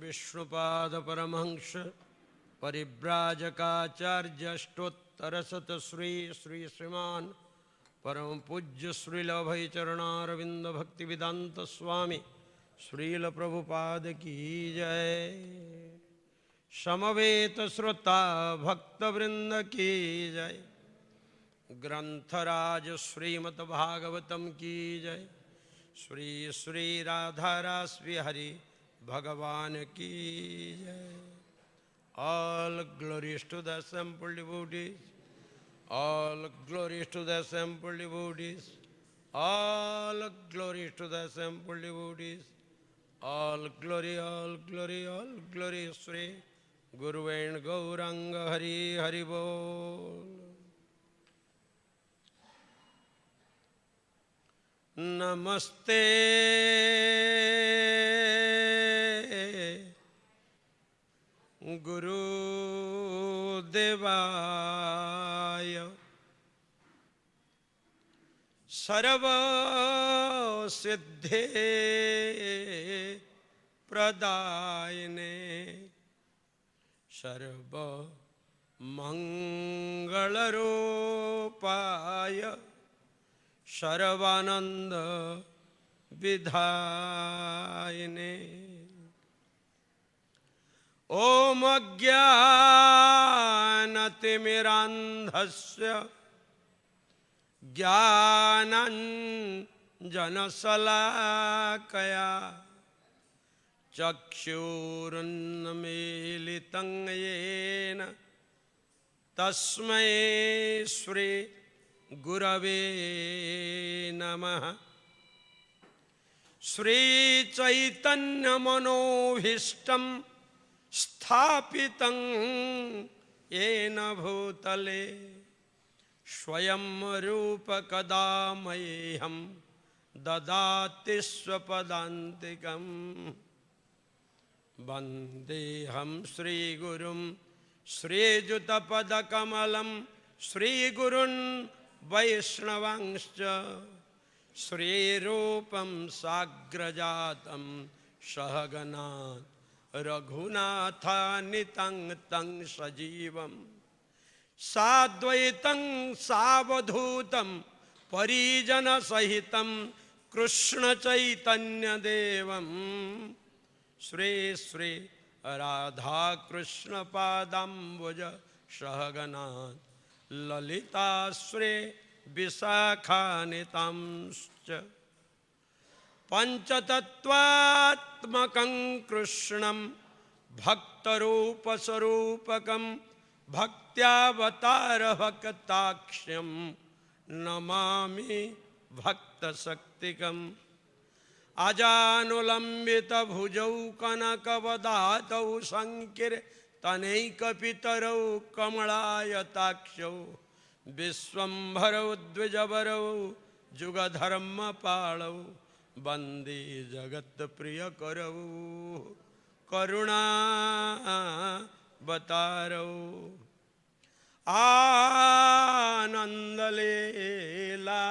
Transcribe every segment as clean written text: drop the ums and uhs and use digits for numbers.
विष्णुपाद परमहंस परिव्राजकाचार्य अष्टोत्तरशत श्री श्रीमान परम पूज्य श्रील अभय चरणारविंद भक्ति वेदांत स्वामी श्रील प्रभुपाद की जय। समवेत श्रोता भक्तवृंद की जय। ग्रंथराज श्रीमद् भागवतम की जय। श्री श्री राधारास्वी हरि भगवान की जय। All glories to the assembled devotees. All glories to the assembled devotees. All glories to the assembled devotees. All glory, all glory, all glory, Sri Guru and Gauranga Hari Hari Bol. Namaste Guru Devaya Sarva Siddhe Pradayane Sarva Mangalarupaya Sarvananda Vidhayane Om Ajnanatimirandhasya Jnananjanasalakaya Chakshurunmilitam yena Tasmai Shri Gurave Namaha. Shri Chaitanya Manobhishtam Sthapitam Yena Bhutale Swayam Rupa Kadamayham Dadati Swapadantikam Vandeham Shri Gurum Shri Jutapadakamalam Shri Gurun Vaishnavangscha Shri Rupam Sagrajatam Sahaganat Raghunatha Nitang Tang Sajivam Sadvaitam Savadhutam Parijana Sahitam Krishna Chaitanya Devam Shri Shri Radha Krishna Padambuja Sahaganat Lalita Shri Visakhanitamscha Panchatattvatmakam Krishnam Bhaktarupasarupakam Bhaktyavatara Bhaktaksham Namami Bhaktasaktikam Ajanulambita Bhujau Kanakavadatou Sankir Tanaikapitarau Kamalayatakshav Viswambharau Dvijavarau Jugadharma Palau Bandi Jagat Priya Karau Karuna Batarau Anandalela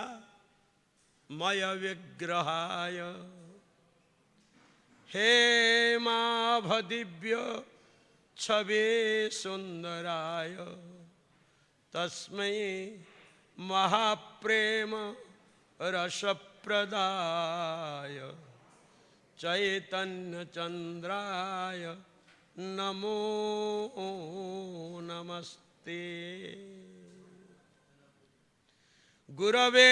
Maya Vigrahaya Hema Bhadibhya Chhabe Sundaraya Tasmai Mahaprema Rasapradaya Chaitanya Chandraya Namo Namaste Gurave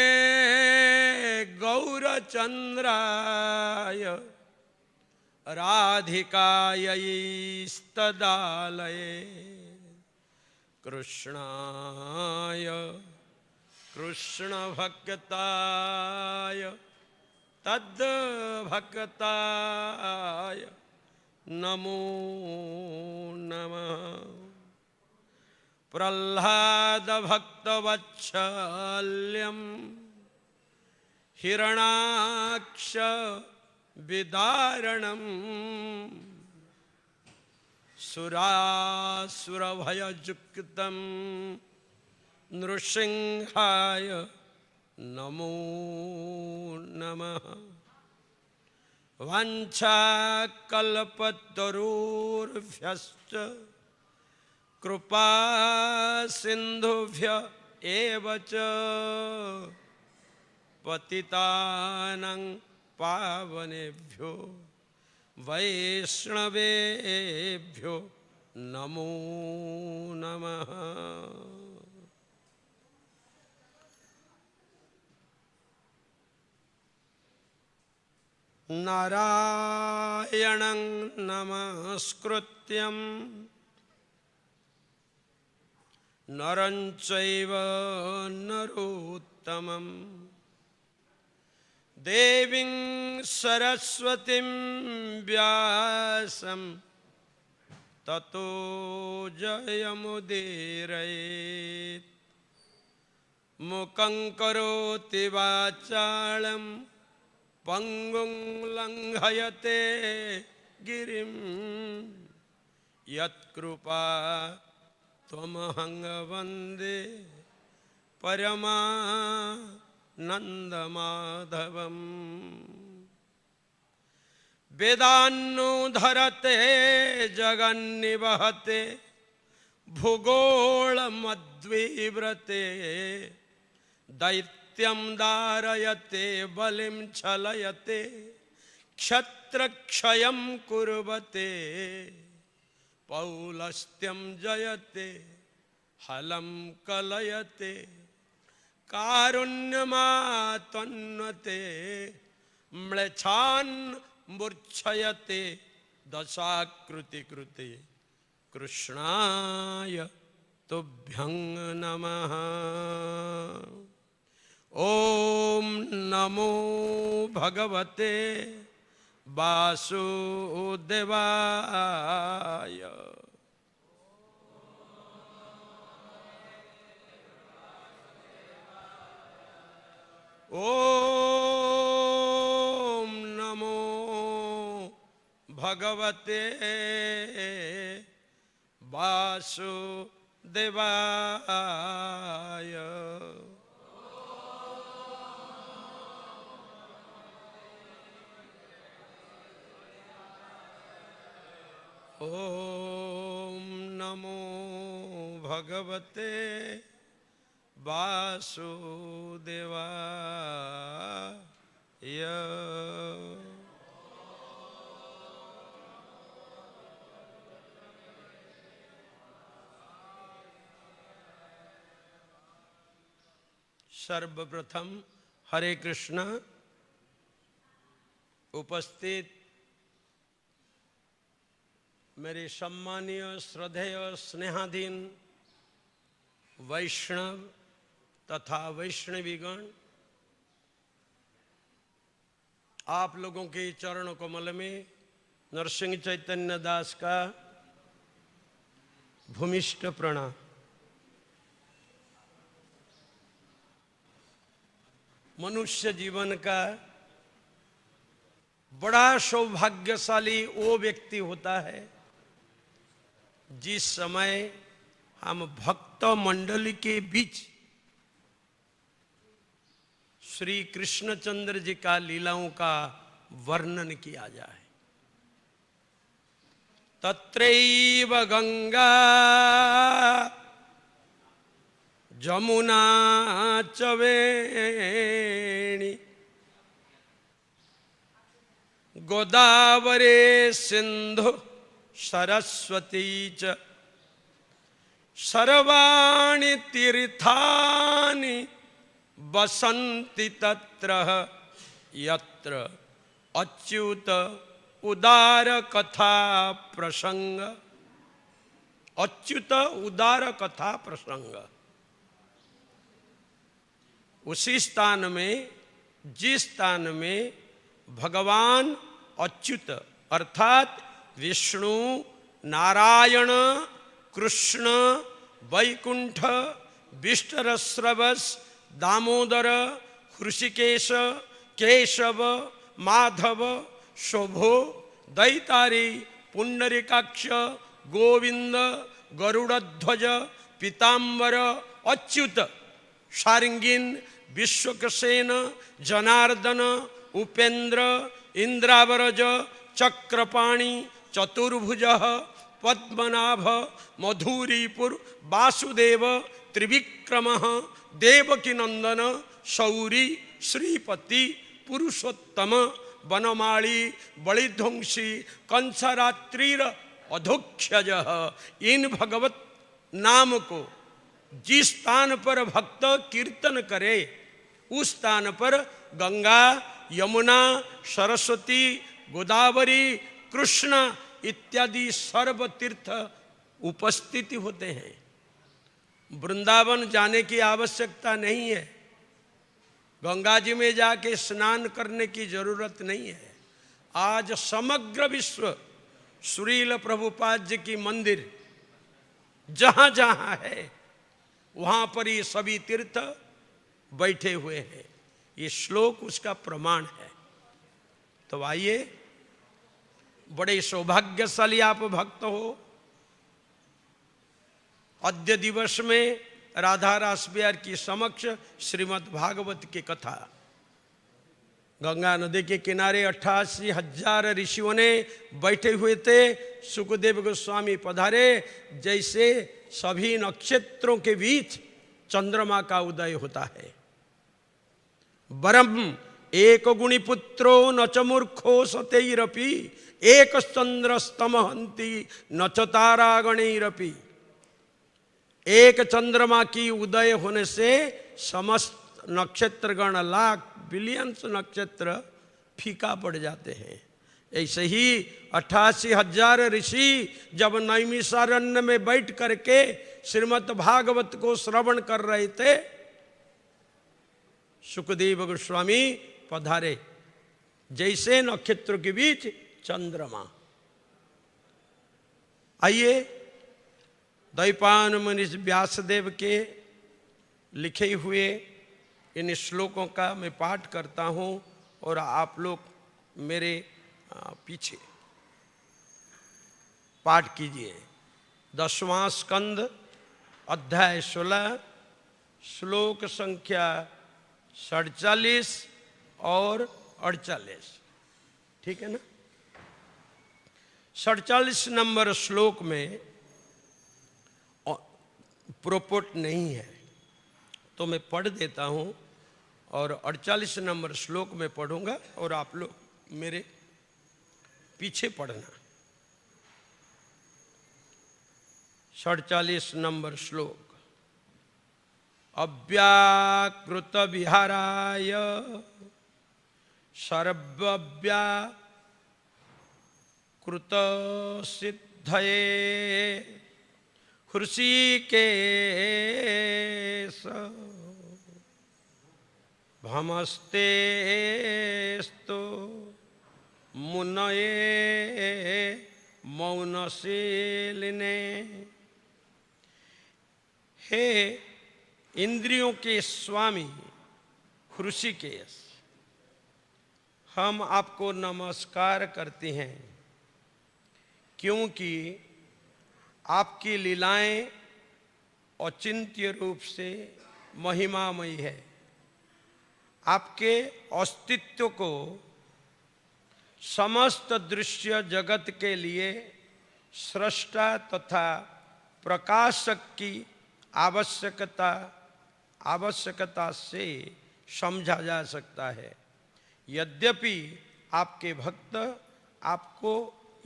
Gaurachandraya Radhikaya Istadalaye Krishnaya Krishna Bhaktaya Tad Bhaktaya Namo Namah Prahlada Bhaktavatshalyam Hiranaksha Vidaranam Surasura Bhayajuktam Nrsinghaya Namo Namaha वाञ्छाकल्पतरुर्भ्यश्च कृपा सिन्धुभ्य एव च पतितानां पावनेभ्यो वैष्णवेभ्यो नमो नमः। नारायणं नमस्कृत्यं नरं चैव नरोत्तमं देवीं सरस्वतीं व्यासं ततो जयमुदीरयेत्। मूकं करोति वाचालं पंगुं लंघयते गिरिं यत्कृपा त्वमहं वन्दे परमानन्दमाधवम्। वेदान्नुधरते जगन्निवहते भूगोळमद्विव्रते दैत्यं दारयते बलिं छलयते क्षत्रक्षयं कुर्वते पौलस्त्यं जयते हलं कलयते कारुण्यमातन्वते म्लेच्छान् मूर्छयते दशाकृतिकृते कृष्णाय तुभ्यं नमः। ओम नमो भगवते वासुदेवाय। ओम नमो भगवते वासुदेवाय। ओम नमो भगवते वासुदेवाय। सर्वप्रथम हरे कृष्ण। उपस्थित मेरे सम्मानीय श्रद्धेय स्नेहाधीन वैष्णव तथा वैष्णवीगण, आप लोगों के चरण कमल में नरसिंह चैतन्य दास का भूमिष्ठ प्रणाम। मनुष्य जीवन का बड़ा सौभाग्यशाली वो व्यक्ति होता है जिस समय हम भक्त मंडली के बीच श्री कृष्णचंद्र जी का लीलाओं का वर्णन किया जाए। तत्रैव गंगा जमुना च वेणी गोदावरी सिंधु सरस्वती च सर्वाणि तीर्थानि वसन्ति तत्र यत्र अच्युत उदार कथा प्रसंग। अच्युत उदार कथा प्रसंग उसी स्थान में, जिस स्थान में भगवान अच्युत अर्थात विष्णु, नारायण, कृष्ण, वैकुंठ, विष्णुरश्रवस, दामोदर, हृषिकेश, केशव, माधव, शोभो, दैतारी, पुंडरीकाक्ष, गोविंद, गरुड़ध्वज, पीतांबर, अच्युत, शार्ंगिन, विश्वक्सेन, जनार्दन, उपेंद्र, इंद्रावरज चक्रपाणी चतुर्भुज पद्मनाभ मधुरीपुर वासुदेव त्रिविक्रम देवकीनंदन शौरी श्रीपति पुरुषोत्तम वनमाली बलिध्वंसी कंसरात्रिर अधोक्षज। इन भगवत नाम को जिस स्थान पर भक्त कीर्तन करे उस स्थान पर गंगा यमुना सरस्वती गोदावरी कृष्ण इत्यादि सर्व तीर्थ उपस्थिति होते हैं। वृंदावन जाने की आवश्यकता नहीं है, गंगा जी में जाके स्नान करने की जरूरत नहीं है। आज समग्र विश्व श्रील प्रभुपाद जी की मंदिर जहां जहां है वहां पर ये सभी तीर्थ बैठे हुए हैं। ये श्लोक उसका प्रमाण है। तो आइए, बड़े सौभाग्यशाली आप भक्त हो। अद्य दिवस में राधा रास बिहार की समक्ष श्रीमद् भागवत की कथा। गंगा नदी के किनारे 88,000 ऋषियों ने बैठे हुए थे। सुखदेव गोस्वामी पधारे। जैसे सभी नक्षत्रों के बीच चंद्रमा का उदय होता है। वरम एक गुणी पुत्रो न च मूर्खो सतैरपि एक चंद्रस्तमहंति न च तारागणैरपि। एक चंद्रमा की उदय होने से समस्त नक्षत्रगण लाख बिलियंस नक्षत्र फीका पड़ जाते हैं। ऐसे ही 88,000 ऋषि जब नैमिषारण्य में बैठ करके श्रीमद् भागवत को श्रवण कर रहे थे, सुखदेव गोस्वामी पधारे। जैसे नक्षत्रों के बीच चंद्रमा। आइए, द्वैपायन मुनि व्यासदेव के लिखे हुए इन श्लोकों का मैं पाठ करता हूँ और आप लोग मेरे पीछे पाठ कीजिए। 10वां स्कंद अध्याय 16 श्लोक संख्या 47 और 48। ठीक है ना? 47 नंबर श्लोक में प्रोपोट नहीं है तो मैं पढ़ देता हूँ और 48 नंबर श्लोक में पढ़ूंगा और आप लोग मेरे पीछे पढ़ना। 47 नंबर श्लोक। अव्याकृत विहाराय सर्वव्याकृत सिद्धये हृषिकेश भमस्तेस्तु मुनये मौनशीलिने। हे इंद्रियों के स्वामी हृषिकेश, हम आपको नमस्कार करते हैं क्योंकि आपकी लीलाएं अचिंत्य रूप से महिमामयी है। आपके अस्तित्व को समस्त दृश्य जगत के लिए सृष्टा तथा प्रकाशक की आवश्यकता से समझा जा सकता है। यद्यपि आपके भक्त आपको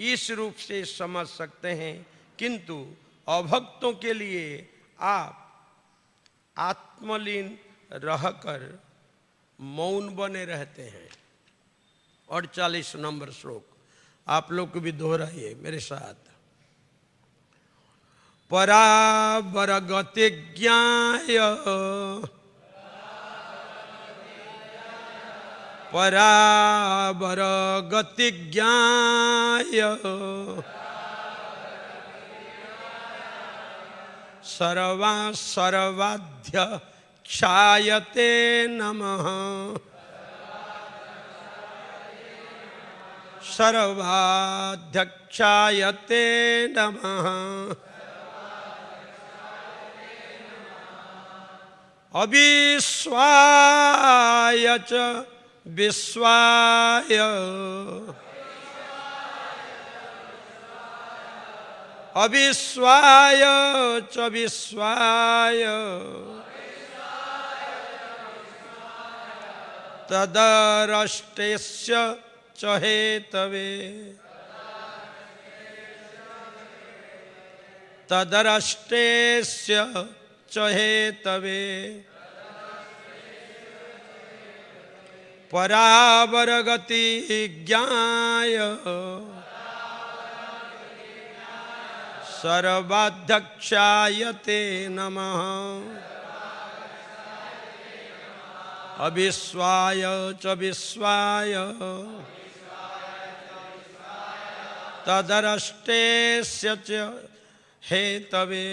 इस रूप से समझ सकते हैं, किंतु अभक्तों के लिए आप आत्मलीन रहकर मौन बने रहते हैं। 48 नंबर श्लोक आप लोग को भी दोहराइए मेरे साथ। परावरगतिज्ञाय परावरगतिज्ञाय सर्वाध्यक्षायते नमः। सर्वाध्यक्षायते नमः। अविश्वाय च विश्वाय अविश्वाय च विश्वाय तदरष्टेस्य च हेतवे तदरष्टेस्य च हेतवे परावरगति ज्ञाय सर्वाध्यक्षाय ते नमः अविश्वाय च विश्वाय तदरष्टेस्य च हेतवे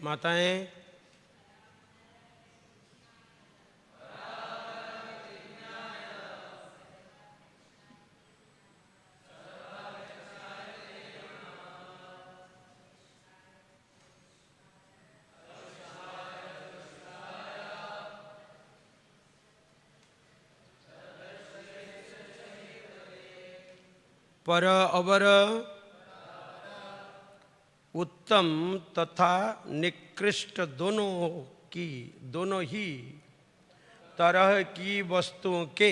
माताएं पर अवर उत्तम तथा निकृष्ट दोनों ही तरह की वस्तुओं के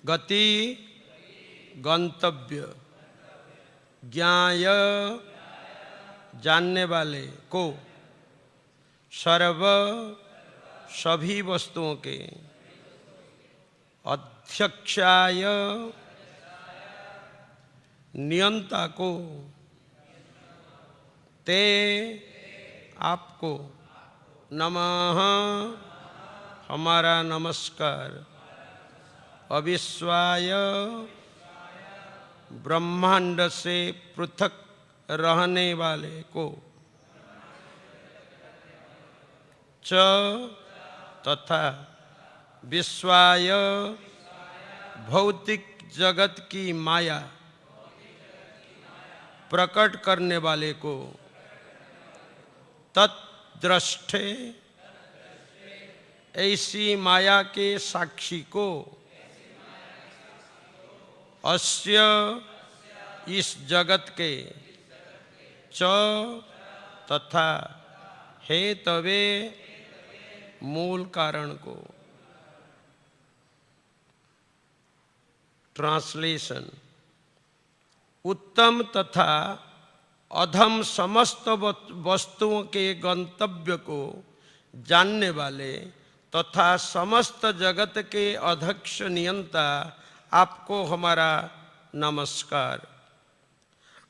गति गंतव्य ज्ञाय जानने वाले को सभी वस्तुओं के अध्यक्षाय नियंता को ते आपको नमः हमारा नमस्कार अविश्वाय ब्रह्मांड से पृथक रहने वाले को च तथा विश्वाय भौतिक जगत की माया प्रकट करने वाले को तद्दृष्टे ऐसी माया के साक्षी को अस्य इस जगत के च तथा हेतवे मूल कारण को। ट्रांसलेशन। उत्तम तथा अधम समस्त वस्तुओं के गंतव्य को जानने वाले तथा समस्त जगत के अध्यक्ष नियंता आपको हमारा नमस्कार।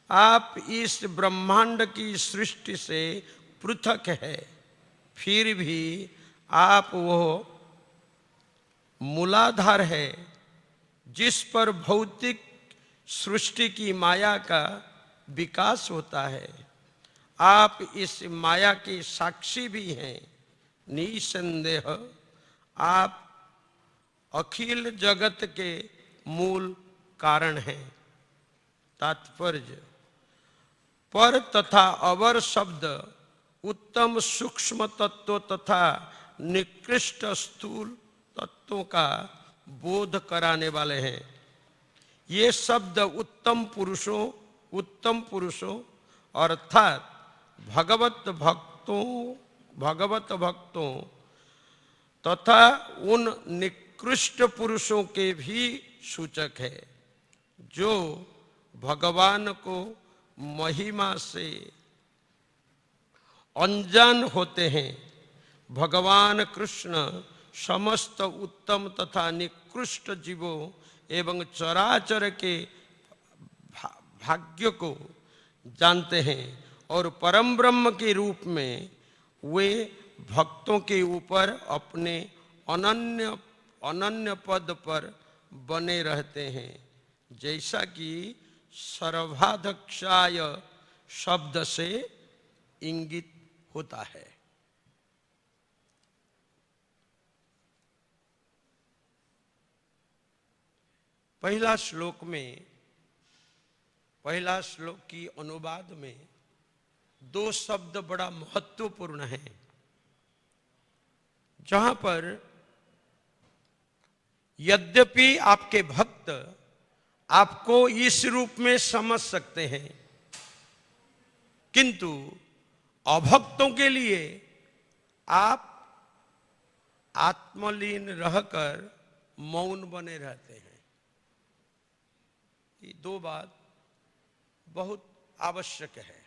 आप इस ब्रह्मांड की सृष्टि से पृथक है, फिर भी आप वो मूलाधार है जिस पर भौतिक सृष्टि की माया का विकास होता है। आप इस माया के साक्षी भी हैं। निसंदेह आप अखिल जगत के मूल कारण हैं। तात्पर्य। पर तथा अवर शब्द उत्तम सूक्ष्म तत्व तथा निकृष्ट स्थूल तत्वों का बोध कराने वाले हैं। ये शब्द उत्तम पुरुषों अर्थात भगवत भक्तों तथा उन निकृष्ट पुरुषों के भी सूचक है जो भगवान को महिमा से अनजान होते हैं। भगवान कृष्ण समस्त उत्तम तथा निकृष्ट जीवों एवं चराचर के भाग्य को जानते हैं और परम ब्रह्म के रूप में वे भक्तों के ऊपर अपने अनन्य पद पर बने रहते हैं, जैसा कि सर्वाध्यक्षाय शब्द से इंगित होता है। पहला श्लोक की अनुवाद में दो शब्द बड़ा महत्वपूर्ण है, जहां पर यद्यपि आपके भक्त आपको इस रूप में समझ सकते हैं, किंतु अभक्तों के लिए आप आत्मलीन रहकर मौन बने रहते हैं। ये दो बात बहुत आवश्यक है।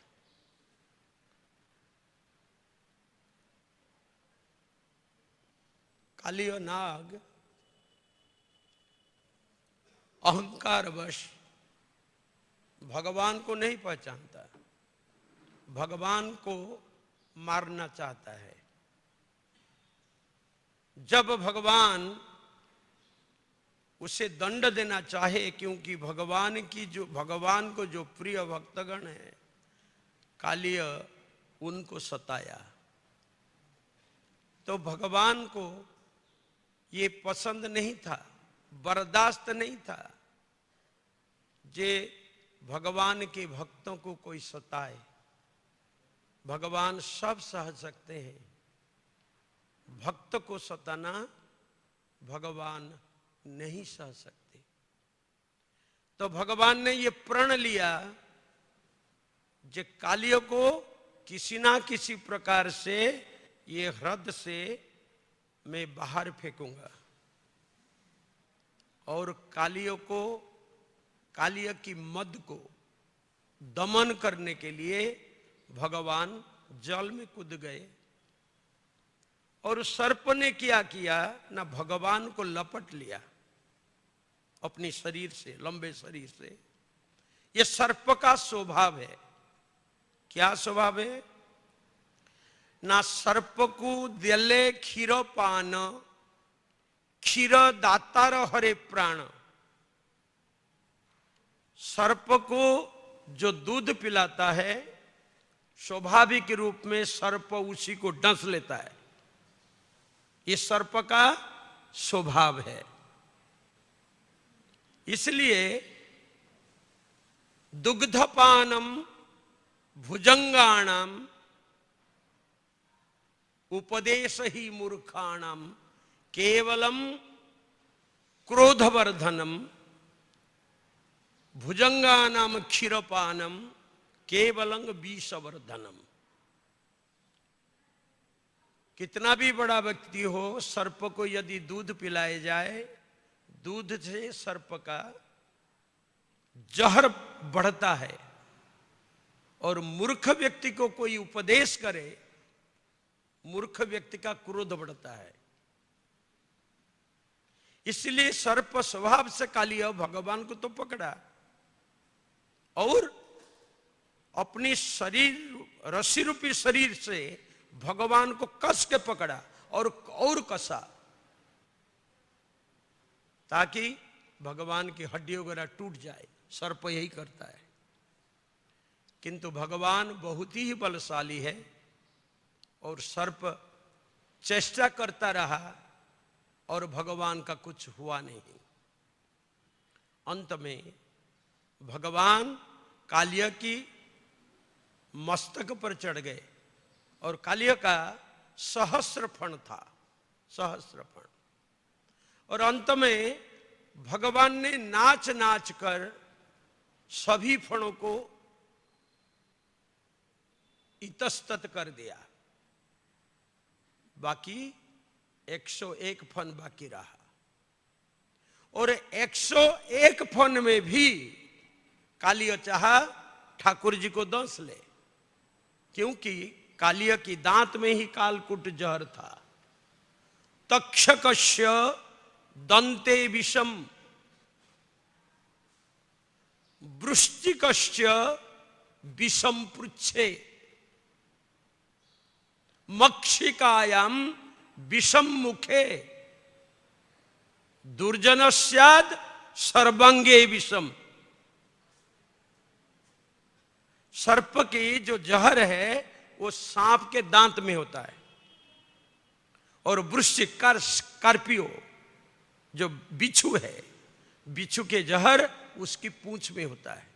काली और नाग अहंकारवश भगवान को नहीं पहचानता, भगवान को मारना चाहता है। जब भगवान उसे दंड देना चाहे, क्योंकि भगवान को जो प्रिय भक्तगण है, कालिय उनको सताया, तो भगवान को ये पसंद नहीं था, बर्दाश्त नहीं था जे भगवान के भक्तों को कोई सताए। भगवान सब सह सकते हैं, भक्त को सताना भगवान नहीं सह सकते। तो भगवान ने ये प्रण लिया जे कालियों को किसी ना किसी प्रकार से ये हृदय से मैं बाहर फेंकूंगा, और कालिय की मद को दमन करने के लिए भगवान जल में कूद गए। और सर्प ने क्या किया ना, भगवान को लपट लिया अपनी शरीर से, लंबे शरीर से। यह सर्प का स्वभाव है। क्या स्वभाव है ना, सर्प को दिले क्षीर पान, क्षीर दातार हरे प्राण। सर्प को जो दूध पिलाता है, स्वाभाविक रूप में सर्प उसी को डंस लेता है। ये सर्प का स्वभाव है। इसलिए दुग्धपानम भुजंगाणाम उपदेश ही मूर्खाणाम केवलम क्रोधवर्धनम भुजंगानाम क्षीरपानम केवलं विषवर्धनम। कितना भी बड़ा व्यक्ति हो, सर्प को यदि दूध पिलाए जाए, दूध से सर्प का जहर बढ़ता है। और मूर्ख व्यक्ति को कोई उपदेश करे, मूर्ख व्यक्ति का क्रोध बढ़ता है। इसलिए सर्प स्वभाव से कालिय भगवान को तो पकड़ा और अपनी शरीर, रस्सी रूपी शरीर से भगवान को कस के पकड़ा और कसा, ताकि भगवान की हड्डी वगैरह टूट जाए। सर्प यही करता है। किंतु भगवान बहुत ही बलशाली है और सर्प चेष्टा करता रहा और भगवान का कुछ हुआ नहीं। अंत में भगवान कालिय की मस्तक पर चढ़ गए और कालिया का सहस्र फण था, सहस्र फण। और अंत में भगवान ने नाच नाच कर सभी फणों को इतस्तत कर दिया। बाकी 101 फन बाकी रहा। और 101 फन में भी कालिया चाहा ठाकुर जी को दंश ले, क्योंकि कालिया की दांत में ही कालकूट जहर था। तक्षकस्य दंते विषम वृश्चिकस्य विषम पृच्छे मक्षिकायाम विषम मुखे दुर्जनस्याद सर्वांगे विषम। सर्प की जो जहर है वो सांप के दांत में होता है, और वृश्चिक स्कॉर्पियो जो बिच्छू है, बिच्छू के जहर उसकी पूंछ में होता है।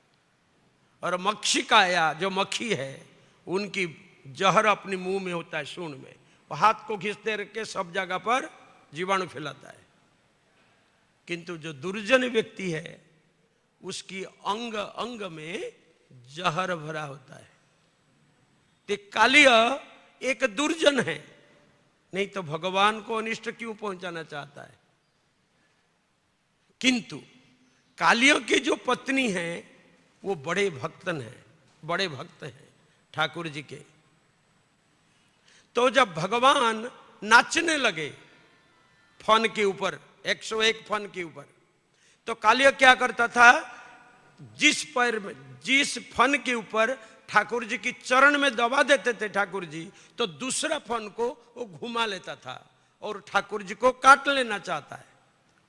और मक्षिकाया जो मक्खी है उनकी जहर अपने मुंह में होता है, सूंड में। वो हाथ को खींचते रह के सब जगह पर जीवाणु फैलाता है। किंतु जो दुर्जन व्यक्ति है उसकी अंग अंग में जहर भरा होता है। तो कालिया एक दुर्जन है, नहीं तो भगवान को अनिष्ट क्यों पहुंचाना चाहता है। किंतु कालिया की जो पत्नी है वो बड़े भक्तन है, बड़े भक्त हैं ठाकुर जी के। तो जब भगवान नाचने लगे फन के ऊपर, 101 फन के ऊपर, तो कालिया क्या करता था, जिस पैर में, जिस फन के ऊपर ठाकुर जी की चरण में दबा देते थे ठाकुर जी, तो दूसरा फन को वो घुमा लेता था और ठाकुर जी को काट लेना चाहता है।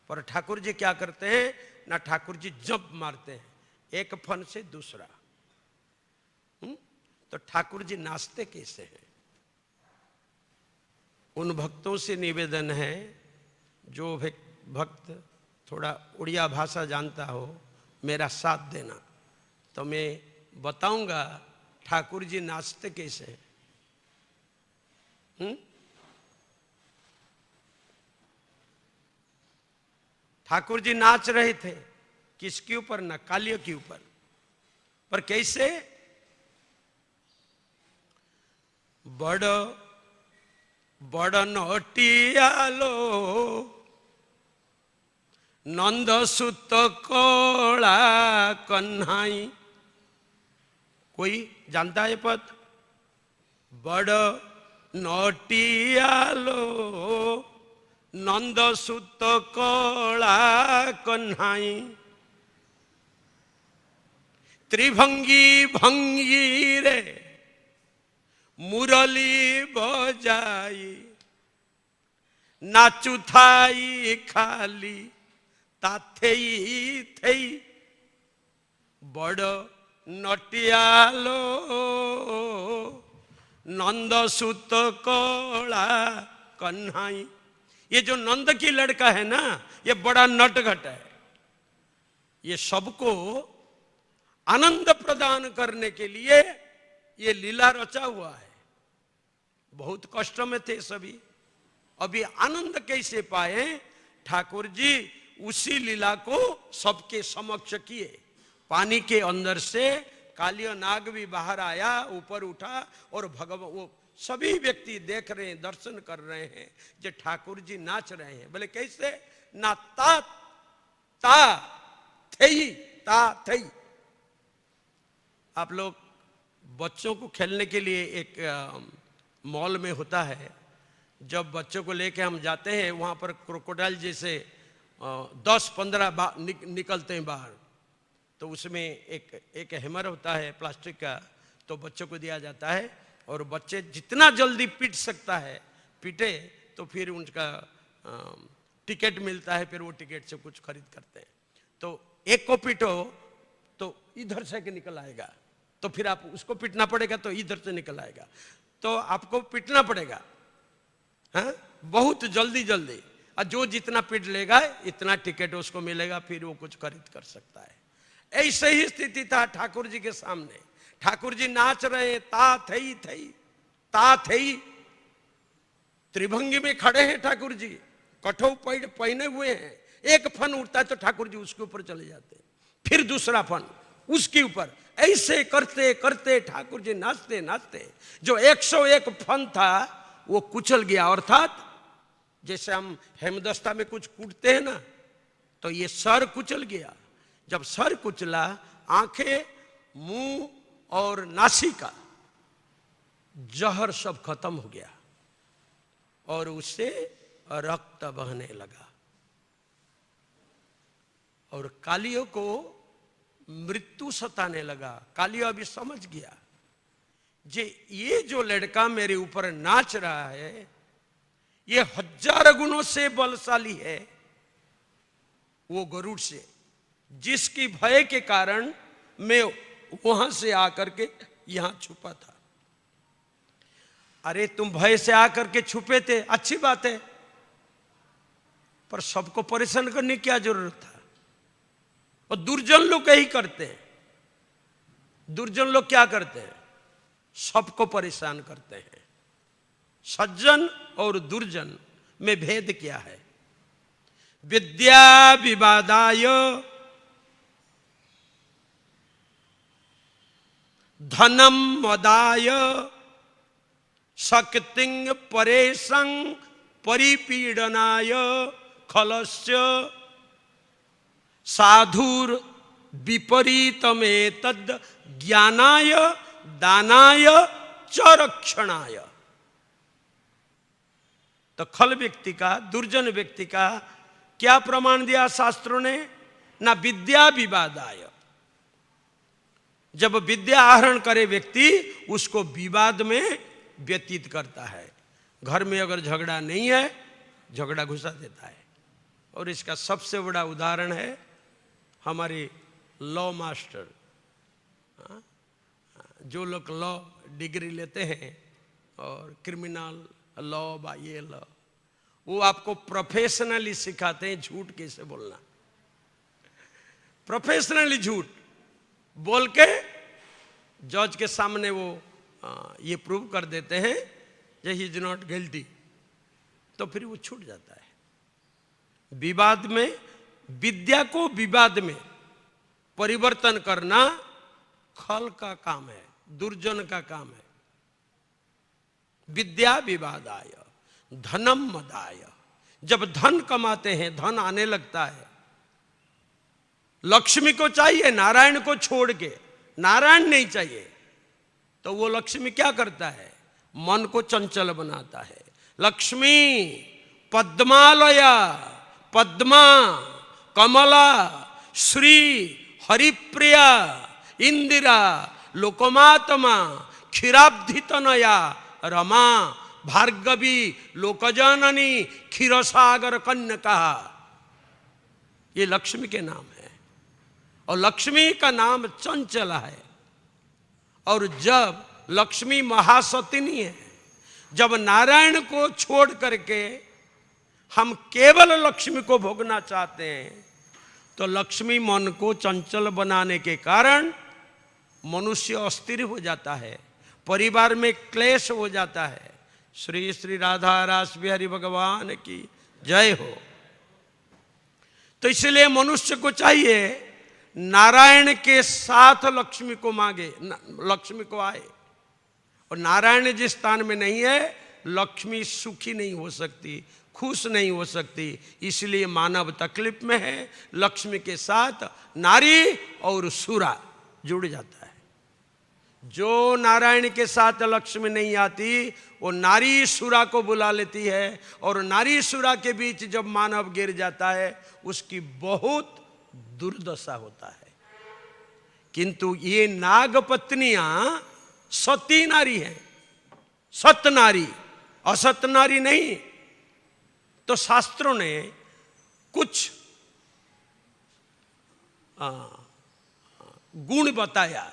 पर ठाकुर जी क्या करते हैं ना, ठाकुर जी जंप मारते हैं एक फन से दूसरा। तो ठाकुर जी नाचते कैसे हैं। उन भक्तों से निवेदन है, जो भक्त थोड़ा उड़िया भाषा जानता हो मेरा साथ देना, तो मैं बताऊंगा ठाकुर जी नाचते कैसे हैं। ठाकुर जी नाच रहे थे किसके ऊपर ना, कालिया के ऊपर। पर कैसे, बड़ बड़ नटियालो नंद सुत कला कन्हाई। कोई जानता है पद, बड़ नटियालो नंद सुत कला कन्हाई। त्रिभंगी भंगी रे मुरली बजाई। नाचू थाई खाली ताथेई थेई। बड़ नटियालो नंद सुत कला कन्हाई। ये जो नंद की लड़का है ना, ये बड़ा नटघट है। ये सबको आनंद प्रदान करने के लिए ये लीला रचा हुआ है। बहुत कष्ट में थे सभी, अभी आनंद कैसे पाए। ठाकुर जी उसी लीला को सबके समक्ष किए। पानी के अंदर से कालिया नाग भी बाहर आया, ऊपर उठा, और भगवान वो सभी व्यक्ति देख रहे हैं, दर्शन कर रहे हैं जो ठाकुर जी नाच रहे हैं। बोले कैसे ना, ता ता थई ता थई। आप लोग बच्चों को खेलने के लिए एक मॉल में होता है, जब बच्चों को लेके हम जाते हैं वहाँ पर क्रोकोडाइल जैसे 10-15 निकलते हैं बाहर। तो उसमें एक हैमर होता है प्लास्टिक का, तो बच्चों को दिया जाता है, और बच्चे जितना जल्दी पीट सकता है पीटे, तो फिर उनका टिकट मिलता है, फिर वो टिकट से कुछ खरीद करते हैं। तो एक को पीटो तो इधर से के निकल आएगा, तो फिर आप उसको पीटना पड़ेगा तो इधर से निकल आएगा, तो आपको पीटना पड़ेगा, हाँ, बहुत जल्दी जल्दी। और जो जितना पीट लेगा इतना टिकट उसको मिलेगा, फिर वो कुछ खरीद कर सकता है। ऐसे ही स्थिति था ठाकुर जी के सामने। ठाकुर जी नाच रहे हैं, ता थई थई ता थई, त्रिभंगी में खड़े हैं ठाकुर जी, कठोर पहने हुए हैं। एक फन उठता है तो ठाकुर जी उसके ऊपर चले जाते हैं, फिर दूसरा फन उसके ऊपर, ऐसे करते करते ठाकुर जी नाचते नाचते जो 101 फन था वो कुचल गया। अर्थात जैसे हम हेमदस्ता में कुछ कूटते हैं ना, तो ये सर कुचल गया। जब सर कुचला, आंखें, मुंह और नासिका, जहर सब खत्म हो गया और उससे रक्त बहने लगा। और कालियों को मृत्यु सताने लगा। कालियो अभी समझ गया जे ये जो लड़का मेरे ऊपर नाच रहा है ये 1000 गुणों से बलशाली है वो गरुड़ से, जिसकी भय के कारण मैं वहां से आकर के यहां छुपा था। अरे तुम भय से आकर के छुपे थे, अच्छी बात है, पर सबको परेशान करने की क्या जरूरत था? और दुर्जन लोग यही करते हैं। दुर्जन लोग क्या करते हैं? सबको परेशान करते हैं। सज्जन और दुर्जन में भेद क्या है? विद्या विवादाय धनम मदाय शक्तिंग परेशं परिपीडनाय खलस्य साधुर विपरीतमेतद् ज्ञानाय दानाय च रक्षणाय। तो खल व्यक्ति का, दुर्जन व्यक्ति का क्या प्रमाण दिया शास्त्रों ने? ना विद्या विवादाय, जब विद्या आहरण करे व्यक्ति उसको विवाद में व्यतीत करता है। घर में अगर झगड़ा नहीं है, झगड़ा घुसा देता है। और इसका सबसे बड़ा उदाहरण है हमारे लॉ मास्टर। जो लोग लॉ डिग्री लेते हैं और क्रिमिनल लॉ बा ये लॉ, वो आपको प्रोफेशनली सिखाते हैं झूठ कैसे बोलना। प्रोफेशनली झूठ बोल के जज के सामने वो ये प्रूव कर देते हैं जे ही इज नॉट गिल्टी, तो फिर वो छूट जाता है। विवाद में, विद्या को विवाद में परिवर्तन करना खल का काम है, दुर्जन का काम है। विद्या विवादाय धनम मदाय, जब धन कमाते हैं, धन आने लगता है, लक्ष्मी को चाहिए नारायण को छोड़ के, नारायण नहीं चाहिए, तो वो लक्ष्मी क्या करता है? मन को चंचल बनाता है। लक्ष्मी पद्मालया, पद्मा, कमला, श्री, हरिप्रिया, इंदिरा, लोकमात्मा, क्षीराब्धितनया, रमा, भार्गवी, लोकजननी, क्षीरसागर कन्यका, ये लक्ष्मी के नाम है। और लक्ष्मी का नाम चंचला है। और जब लक्ष्मी महासतिनी है, जब नारायण को छोड़ करके हम केवल लक्ष्मी को भोगना चाहते हैं, तो लक्ष्मी मन को चंचल बनाने के कारण मनुष्य अस्थिर हो जाता है, परिवार में क्लेश हो जाता है। श्री श्री राधा रास बिहारी भगवान की जय हो। तो इसलिए मनुष्य को चाहिए नारायण के साथ लक्ष्मी को मांगे, लक्ष्मी को आए। और नारायण जिस स्थान में नहीं है, लक्ष्मी सुखी नहीं हो सकती, खुश नहीं हो सकती। इसलिए मानव तकलीफ में है। लक्ष्मी के साथ नारी और सुरा जुड़ जाता है। जो नारायण के साथ लक्ष्मी नहीं आती, वो नारी सुरा को बुला लेती है। और नारी सुरा के बीच जब मानव गिर जाता है, उसकी बहुत दुर्दशा होता है। किंतु ये नाग पत्नियां सती नारी हैं, सत नारी, असत नारी नहीं। तो शास्त्रों ने कुछ गुण बताया।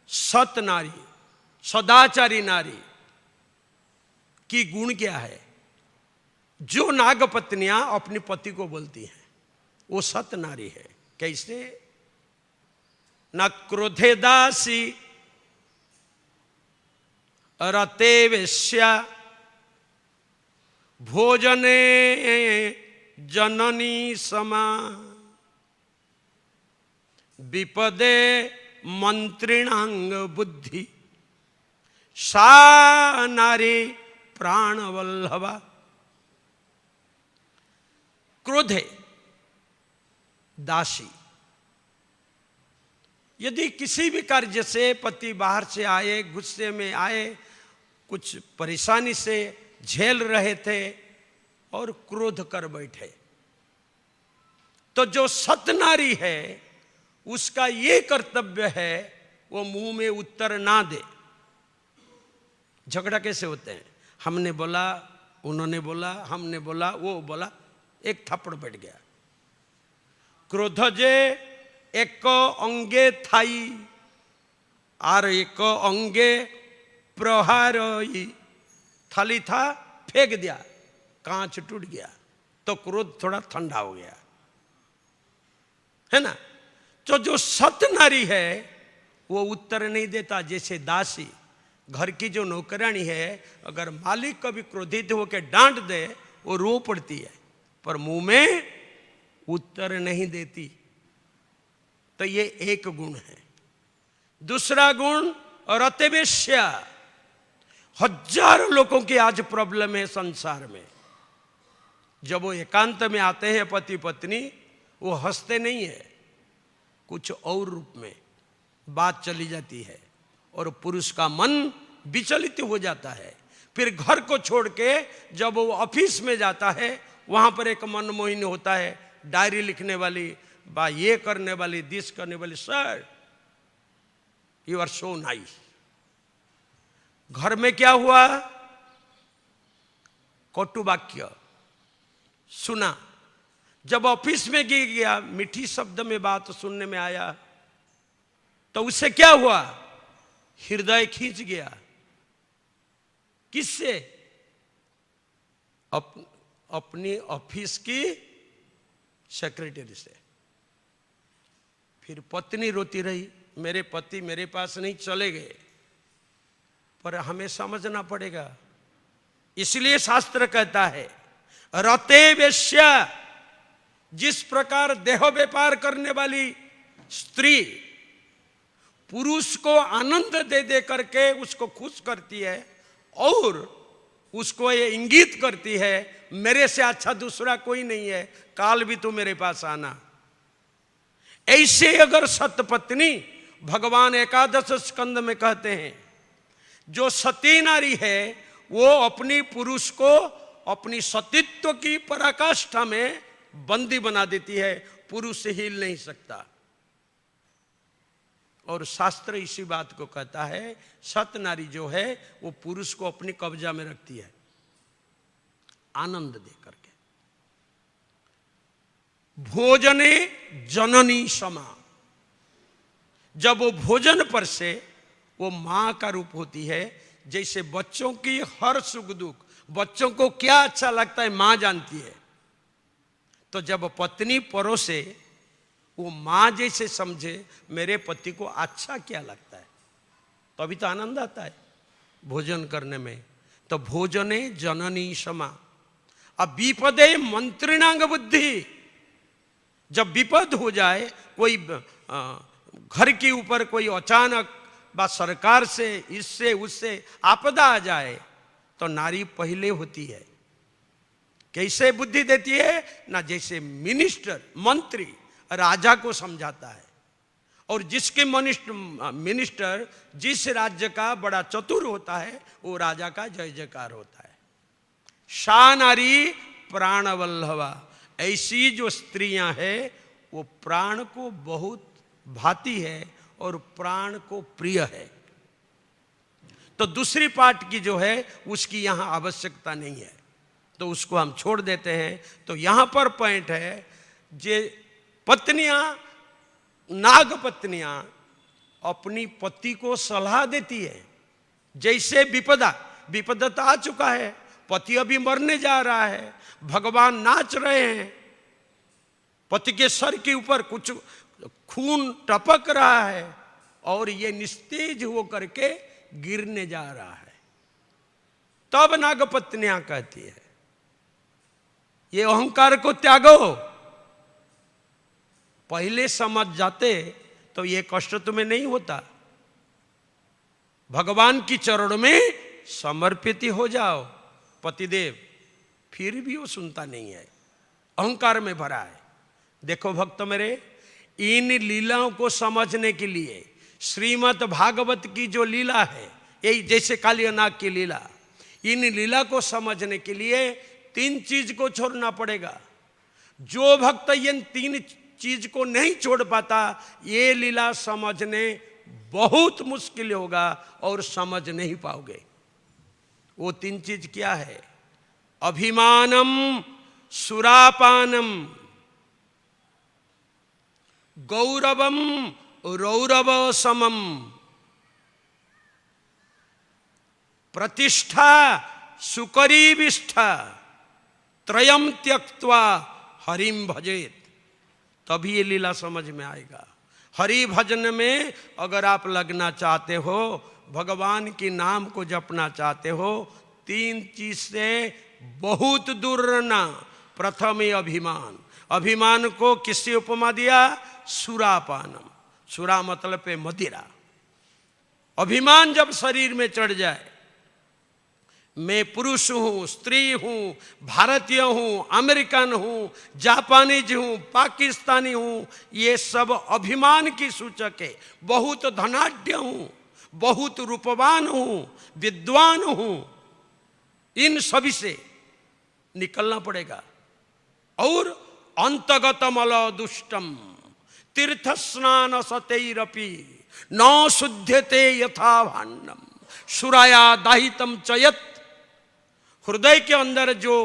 सत नारी, सदाचारी नारी की गुण क्या है? जो नाग पत्नियां अपने पति को बोलती हैं, वो सत नारी है। कैसे? न क्रोधे दासी रते वेश्या भोजने जननी समा विपदे मंत्रिणांग बुद्धि सा नारी प्राणवल्लभा। क्रोधे दासी, यदि किसी भी कार्य से पति बाहर से आए, गुस्से में आए, कुछ परेशानी से झेल रहे थे और क्रोध कर बैठे, तो जो सतनारी है उसका ये कर्तव्य है वो मुंह में उत्तर ना दे। झगड़ा कैसे होते हैं? हमने बोला, उन्होंने बोला, हमने बोला, वो बोला, एक थप्पड़ बैठ गया। क्रोध जे एक अंगे थाई और एक अंगे प्रहार थाली था, फेंक दिया, कांच टूट गया, तो क्रोध थोड़ा ठंडा हो गया, है ना। तो जो सत नारी है वो उत्तर नहीं देता। जैसे दासी, घर की जो नौकरानी है, अगर मालिक कभी क्रोधित होकर डांट दे वो रो पड़ती है, पर मुंह में उत्तर नहीं देती। तो ये एक गुण है। दूसरा गुण रतिवेश्या। हजारों लोगों की आज प्रॉब्लम है संसार में। जब वो एकांत में आते हैं पति पत्नी, वो हंसते नहीं है, कुछ और रूप में बात चली जाती है और पुरुष का मन विचलित हो जाता है। फिर घर को छोड़ के जब वो ऑफिस में जाता है, वहां पर एक मनमोहिनी होता है, डायरी लिखने वाली, बा ये करने वाली, दिस करने वाली, sir you are so nice. घर में क्या हुआ? कटु वाक्य सुना। जब ऑफिस में गया, मीठी शब्द में बात सुनने में आया, तो उससे क्या हुआ? हृदय खींच गया। किससे? अपनी ऑफिस की सेक्रेटरी से। फिर पत्नी रोती रही, मेरे पति मेरे पास नहीं, चले गए। पर हमें समझना पड़ेगा, इसलिए शास्त्र कहता है रते वेश्या। जिस प्रकार देह व्यापार करने वाली स्त्री पुरुष को आनंद दे दे करके उसको खुश करती है और उसको ये इंगित करती है मेरे से अच्छा दूसरा कोई नहीं है, काल भी तू मेरे पास आना, ऐसे अगर सतपत्नी, भगवान एकादश स्कंद में कहते हैं, जो सती नारी है वो अपनी पुरुष को अपनी सतीत्व की पराकाष्ठा में बंदी बना देती है, पुरुष हिल नहीं सकता। और शास्त्र इसी बात को कहता है, सत नारी जो है वो पुरुष को अपनी कब्जा में रखती है आनंद दे करके। भोजने जननी समा। जब वो भोजन पर से वो मां का रूप होती है, जैसे बच्चों की हर सुख दुख, बच्चों को क्या अच्छा लगता है मां जानती है। तो जब पत्नी परोसे, वो मां जैसे समझे मेरे पति को अच्छा क्या लगता है, तो अभी तो आनंद आता है भोजन करने में। तो भोजने जननी समा। अब विपदे मंत्रिणांग बुद्धि। जब विपद हो जाए, कोई घर के ऊपर कोई अचानक बा सरकार से इससे उससे आपदा आ जाए, तो नारी पहले होती है। कैसे बुद्धि देती है ना? जैसे मिनिस्टर, मंत्री राजा को समझाता है, और जिसके मिनिस्टर जिस राज्य का बड़ा चतुर होता है, वो राजा का जय जयकार होता है। सा नारी प्राणवल्लभा। ऐसी जो स्त्रियां हैं वो प्राण को बहुत भाती है और प्राण को प्रिय है। तो दूसरी पार्ट की जो है उसकी यहां आवश्यकता नहीं है, तो उसको हम छोड़ देते हैं। तो यहां पर पॉइंट है, जे पत्नियां, नाग पत्नियां अपनी पति को सलाह देती है। जैसे विपदा तो आ चुका है, पति अभी मरने जा रहा है, भगवान नाच रहे हैं, पति के सर के ऊपर कुछ खून टपक रहा है और ये निस्तेज हो करके गिरने जा रहा है। तब नागपत्नियां कहती है ये अहंकार को त्यागो। पहले समझ जाते तो ये कष्ट तुम्हें नहीं होता। भगवान की चरण में समर्पित हो जाओ पतिदेव। फिर भी वो सुनता नहीं है, अहंकार में भरा है। देखो भक्त मेरे, इन लीलाओं को समझने के लिए श्रीमद् भागवत की जो लीला है, यही जैसे कालियानाग की लीला, इन लीला को समझने के लिए 3 चीज को छोड़ना पड़ेगा। जो भक्त इन 3 चीज को नहीं छोड़ पाता, ये लीला समझने बहुत मुश्किल होगा और समझ नहीं पाओगे। वो 3 चीज क्या है? अभिमानम सुरापानम गौरवम रौरव समम प्रतिष्ठा सुकरीविष्ठा त्रयम त्यक्त्वा हरिम भजेत। तभी ये लीला समझ में आएगा। हरि भजन में अगर आप लगना चाहते हो, भगवान के नाम को जपना चाहते हो, 3 चीज से बहुत दूर रहना। प्रथम ही अभिमान। अभिमान को किससे उपमा दिया? सुरापानम। सुरा मतलब पे मदिरा। अभिमान जब शरीर में चढ़ जाए, मैं पुरुष हूं, स्त्री हूं, भारतीय हूं, अमेरिकन हूं, जापानीज हूं, पाकिस्तानी हूं, ये सब अभिमान की सूचक है। बहुत धनाढ्य हूं, बहुत रूपवान हूं, विद्वान हूं, इन सभी से निकलना पड़ेगा। और अंतगतमल दुष्टम तीर्थ स्नान सतैरपि न शुध्यते यथा भाण्डम सुराया दाहितम चयत। हृदय के अंदर जो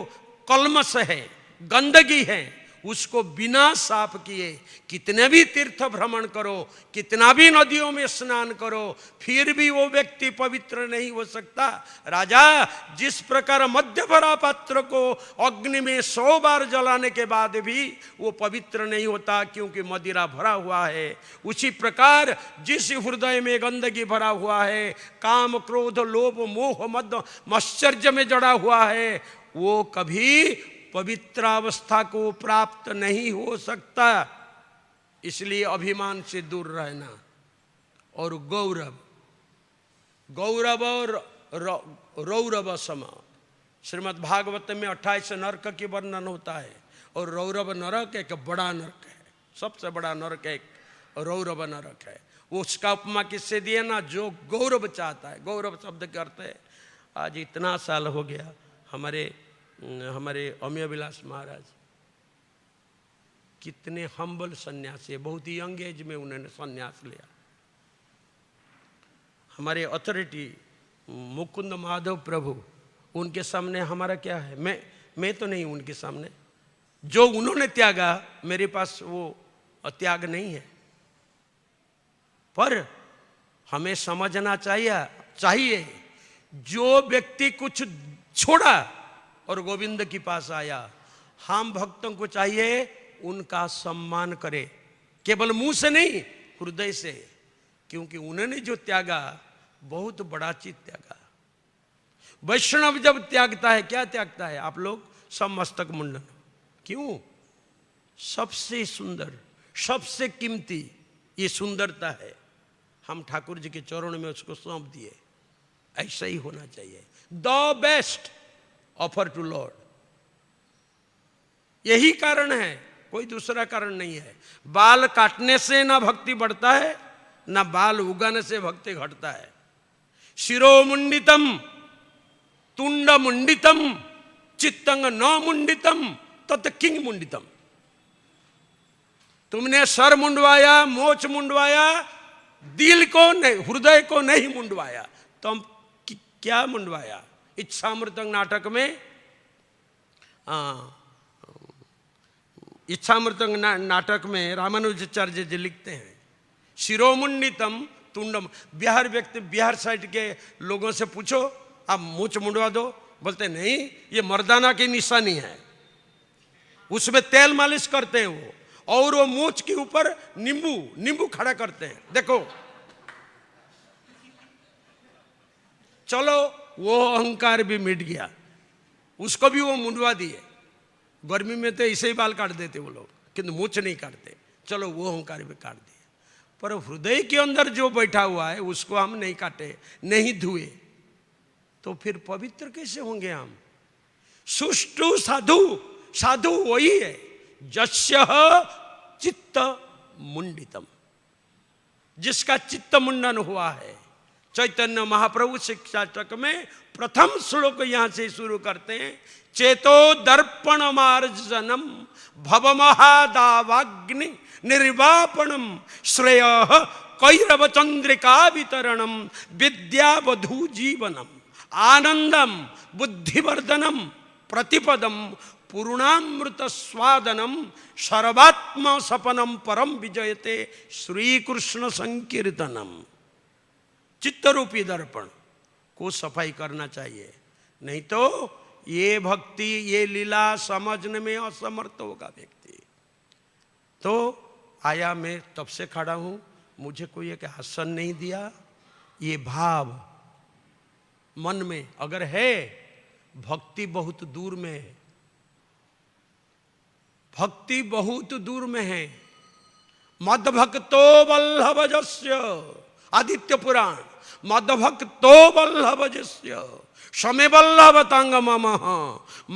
कलमश है, गंदगी है, उसको बिना साफ किए कितने भी तीर्थ भ्रमण करो, कितना भी नदियों में स्नान करो, फिर भी वो व्यक्ति पवित्र नहीं हो सकता। राजा, जिस प्रकार मध्य भरा पात्र को अग्नि में 100 बार जलाने के बाद भी वो पवित्र नहीं होता क्योंकि मदिरा भरा हुआ है, उसी प्रकार जिस हृदय में गंदगी भरा हुआ है, काम क्रोध लोभ मोह मद मत्सर्य में जड़ा हुआ है, वो कभी पवित्र अवस्था को प्राप्त नहीं हो सकता। इसलिए अभिमान से दूर रहना। और गौरव, गौरव और रौरव सम। श्रीमद् भागवत में 28 नरक की वर्णन होता है, और रौरव नरक एक बड़ा नरक है, सबसे बड़ा नरक एक रौरव नरक है। वो उसका उपमा किससे दिया ना? जो गौरव चाहता है। गौरव शब्द के अर्थ है, आज इतना साल हो गया हमारे अमेय विलास महाराज कितने हम्बल सन्यासी है, बहुत ही यंग एज में उन्होंने सन्यास लिया। हमारे अथॉरिटी मुकुंद माधव प्रभु, उनके सामने हमारा क्या है? मैं तो नहीं उनके सामने। जो उन्होंने त्यागा, मेरे पास वो त्याग नहीं है। पर हमें समझना चाहिए जो व्यक्ति कुछ छोड़ा और गोविंद के पास आया, हम भक्तों को चाहिए उनका सम्मान करे, केवल मुंह से नहीं, हृदय से। क्योंकि उन्होंने जो त्यागा, बहुत बड़ा चीज त्यागा। वैष्णव जब त्यागता है, क्या त्यागता है? आप लोग सब मस्तक मुंडन। क्यों? सबसे सुंदर, सबसे कीमती ये सुंदरता है, हम ठाकुर जी के चरणों में उसको सौंप दिए। ऐसा ही होना चाहिए। The best offer to lord. यही कारण है, कोई दूसरा कारण नहीं है। बाल काटने से ना भक्ति बढ़ता है, ना बाल उगाने से भक्ति घटता है। शिरोमुंडितम तुंड मुंडितम चित्तंग न मुंडितम तत् किंग मुंडितम। तुमने सर मुंडवाया, मोच मुंडवाया, दिल को नहीं, हृदय को नहीं मुंडवाया, तुम क्या मुंडवाया? इच्छामृतंग नाटक में इच्छामृतंग नाटक में रामानुजाचार्य जी लिखते हैं, शिरोमुंडितम तुंडम। बिहार साइड के लोगों से पूछो, आप मूछ मुंडवा दो, बोलते नहीं, ये मर्दाना की निशानी है, उसमें तेल मालिश करते हैं वो, और वो मूछ के ऊपर नींबू खड़ा करते हैं। देखो, चलो वो अहंकार भी मिट गया, उसको भी वो मुंडवा दिए। गर्मी में तो ऐसे ही बाल काट देते वो लोग, किंतु मूछ नहीं काटते, चलो वो अहंकार भी काट दिए। पर हृदय के अंदर जो बैठा हुआ है उसको हम नहीं काटे, नहीं धुए, तो फिर पवित्र कैसे होंगे हम? सुष्टु साधु, साधु वही है जस्य चित्त मुंडितम, जिसका चित्त मुंडन हुआ है। चैतन्य महाप्रभु शिक्षाटक में प्रथम श्लोक यहां से शुरू करते हैं, चेतो दर्पण मार्जनम भवमहादावाग्नि निर्वापणम श्रेय कैरव चंद्रिका वितरणम विद्यावधू जीवनम आनंदम बुद्धिवर्धनम प्रतिपदम पूर्णामृत स्वादनम सर्वात्मा सपनम परम विजयते श्री कृष्ण संकीर्तनम। चित्तरूपी दर्पण को सफाई करना चाहिए, नहीं तो ये भक्ति, ये लीला समझने में असमर्थ होगा व्यक्ति। तो आया, मैं तब से खड़ा हूं, मुझे कोई एक आसन नहीं दिया। ये भाव मन में अगर है, भक्ति बहुत दूर में है, भक्ति बहुत दूर में है। मद भक्तो वल्लभ जस्य, आदित्य पुराण, मद भक्तो वल्लभ जस्य शमे वल्लभ तंग मम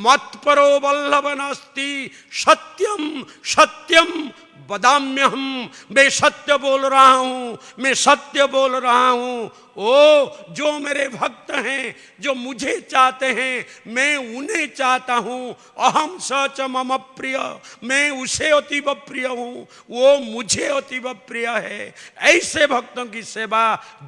मत परो वल्लभ नास्ति सत्यम सत्यम बदाम्यहम। मैं सत्य बोल रहा हूं, मैं सत्य बोल रहा हूं। ओ जो मेरे भक्त हैं, जो मुझे चाहते हैं, मैं उन्हें चाहता हूं। अहम सच मम प्रिय, मैं उसे अतीव प्रिय हूं, वो मुझे अतीव प्रिय है। ऐसे भक्तों की सेवा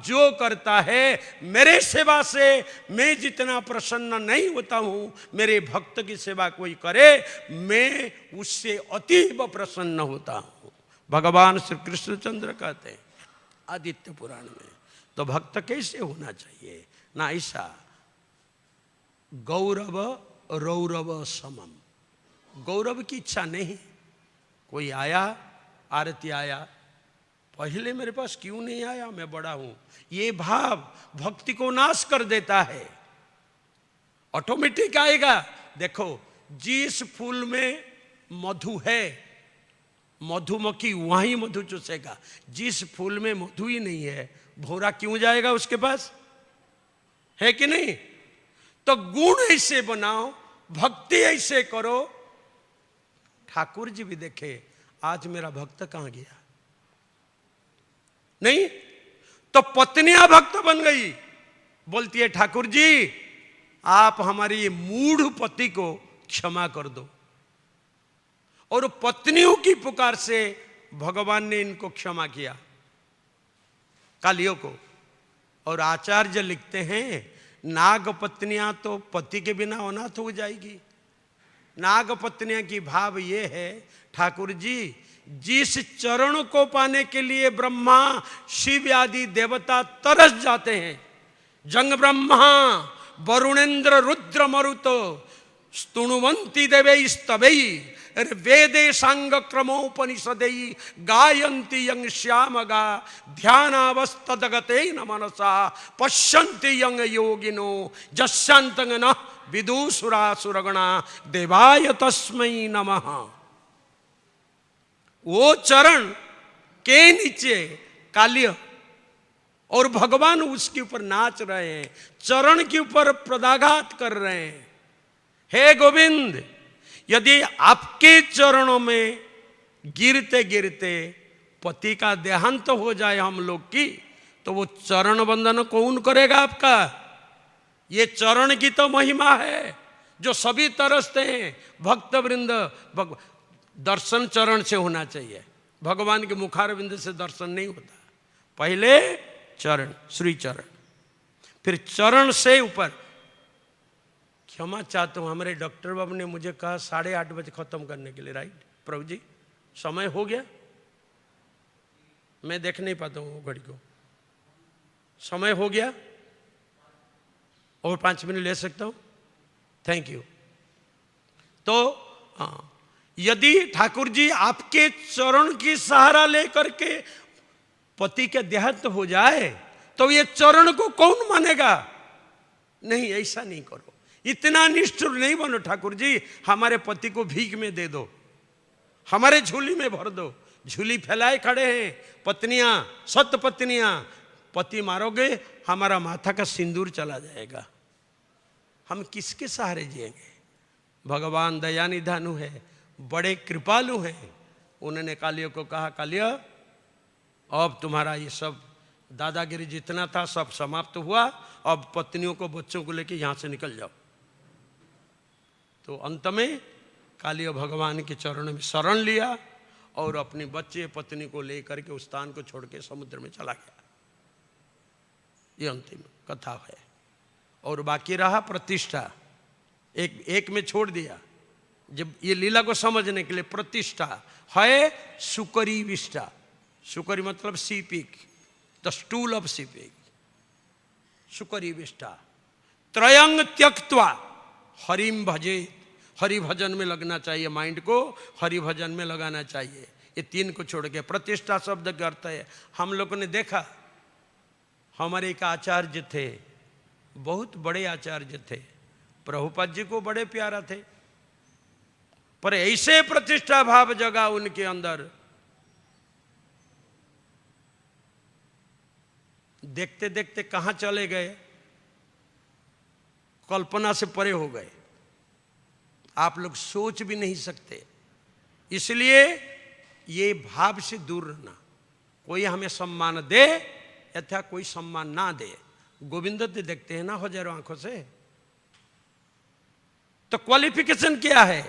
जो करता है, मेरे सेवा से मैं जितना प्रसन्न नहीं होता हूं, मेरे भक्त की सेवा कोई करे, मैं उससे अतीव प्रसन्न होता हूं। भगवान श्री कृष्णचंद्र कहते हैं आदित्य पुराण में। तो भक्त कैसे होना चाहिए? ना ऐसा गौरव रौरव समम, गौरव की इच्छा नहीं। कोई आया, आरती आया, पहले मेरे पास क्यों नहीं आया, मैं बड़ा हूं, ये भाव भक्ति को नाश कर देता है। ऑटोमेटिक आएगा। देखो, जिस फूल में मधु है, मधुमक्खी वहीं मधु चूसेगा। जिस फूल में मधु ही नहीं है, भौरा क्यों जाएगा उसके पास? है कि नहीं? तो गुण ऐसे बनाओ, भक्ति ऐसे करो। ठाकुर जी भी देखे, आज मेरा भक्त कहां गया? नहीं तो पत्नियां भक्त बन गई, बोलती है ठाकुर जी आप हमारी ये मूढ़ पति को क्षमा कर दो। और पत्नियों की पुकार से भगवान ने इनको क्षमा किया, कालियों को। और आचार्य लिखते हैं, नाग पत्नियां तो पति के बिना अनाथ हो जाएगी। नाग पत्नियां की भाव ये है, ठाकुर जी जिस चरण को पाने के लिए ब्रह्मा शिव आदि देवता तरस जाते हैं, जंग ब्रह्मा वरुणेन्द्र रुद्र मरुतो स्तुणुवंती देवे स्तवई वेदे सांग क्रमोपनिषदई गायन्ति यंग श्यामगा ध्यानावस्थगते न मनसा पश्यन्ति यंग योगिनो जस्यांतंग न विदुसुरासुरगणा देवाय तस्मै नमः। वो चरण के नीचे काल्य और भगवान उसके ऊपर नाच रहे हैं, चरण के ऊपर प्रदाघात कर रहे हैं। हे गोविंद, यदि आपके चरणों में गिरते गिरते पति का देहांत हो जाए हम लोग की, तो वो चरण बंधन कौन करेगा आपका? ये चरण की तो महिमा है जो सभी तरसते हैं। भक्त वृंद दर्शन चरण से होना चाहिए, भगवान के मुखारविंद से दर्शन नहीं होता। पहले चरण, श्री चरण, फिर चरण से ऊपर। क्षमा चाहता हूं, हमारे डॉक्टर बाबू ने मुझे कहा 8:30 बजे खत्म करने के लिए। राइट प्रभु जी, समय हो गया? मैं देख नहीं पाता हूं घड़ी को। समय हो गया? और 5 मिनट ले सकता हूं? Thank you. तो यदि ठाकुर जी आपके चरण की सहारा लेकर के पति के देहांत हो जाए, तो ये चरण को कौन मानेगा? नहीं, ऐसा नहीं करो, इतना निष्ठुर नहीं बनो ठाकुर जी, हमारे पति को भीख में दे दो, हमारे झोली में भर दो। झोली फैलाए खड़े हैं पत्नियां, सत पत्नियां, पति मारोगे हमारा माथा का सिंदूर चला जाएगा, हम किसके सहारे जिएंगे। भगवान दयानिधानु है, बड़े कृपालु हैं। उन्होंने कालिया को कहा, कालिया अब तुम्हारा ये सब दादागिरी जितना था सब समाप्त हुआ, अब पत्नियों को बच्चों को लेके यहां से निकल जाओ। तो अंत में कालिया भगवान के चरणों में शरण लिया और अपने बच्चे पत्नी को लेकर के उस स्थान को छोड़ के समुद्र में चला गया। ये अंतिम कथा है। और बाकी रहा प्रतिष्ठा, एक में छोड़ दिया। जब ये लीला को समझने के लिए प्रतिष्ठा है सुकरी विष्ठा, सुकरी मतलब सीपिक, द स्टूल ऑफ सीपिक, सुकरी विष्ठा। त्रयंग त्यक्त्वा हरिम भजे, हरि भजन में लगना चाहिए, माइंड को हरि भजन में लगाना चाहिए। ये तीन को छोड़ के प्रतिष्ठा शब्द का अर्थ है, हम लोगों ने देखा हमारे एक आचार्य थे, बहुत बड़े आचार्य थे, प्रभुपाद जी को बड़े प्यारा थे, पर ऐसे प्रतिष्ठा भाव जगा उनके अंदर, देखते देखते कहां चले गए, कल्पना से परे हो गए, आप लोग सोच भी नहीं सकते। इसलिए ये भाव से दूर रहना। कोई हमें सम्मान दे या कोई सम्मान ना दे, गोविंद तो देखते हैं ना हजारों आंखों से। तो क्वालिफिकेशन क्या है?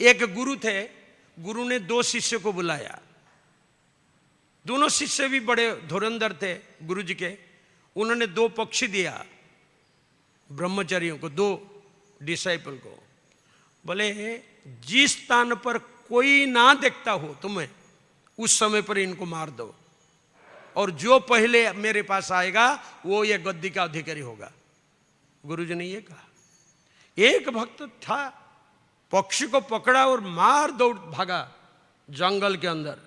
एक गुरु थे, गुरु ने दो शिष्य को बुलाया, दोनों शिष्य भी बड़े धुरंधर थे गुरु जी के। उन्होंने दो पक्षी दिया ब्रह्मचारियों को, दो डिसाइपल को, बोले जिस स्थान पर कोई ना देखता हो तुम्हें उस समय पर इनको मार दो, और जो पहले मेरे पास आएगा वो ये गद्दी का अधिकारी होगा। गुरु जी ने ये कहा। एक भक्त था, पक्षी को पकड़ा और मार दौड़ भागा जंगल के अंदर।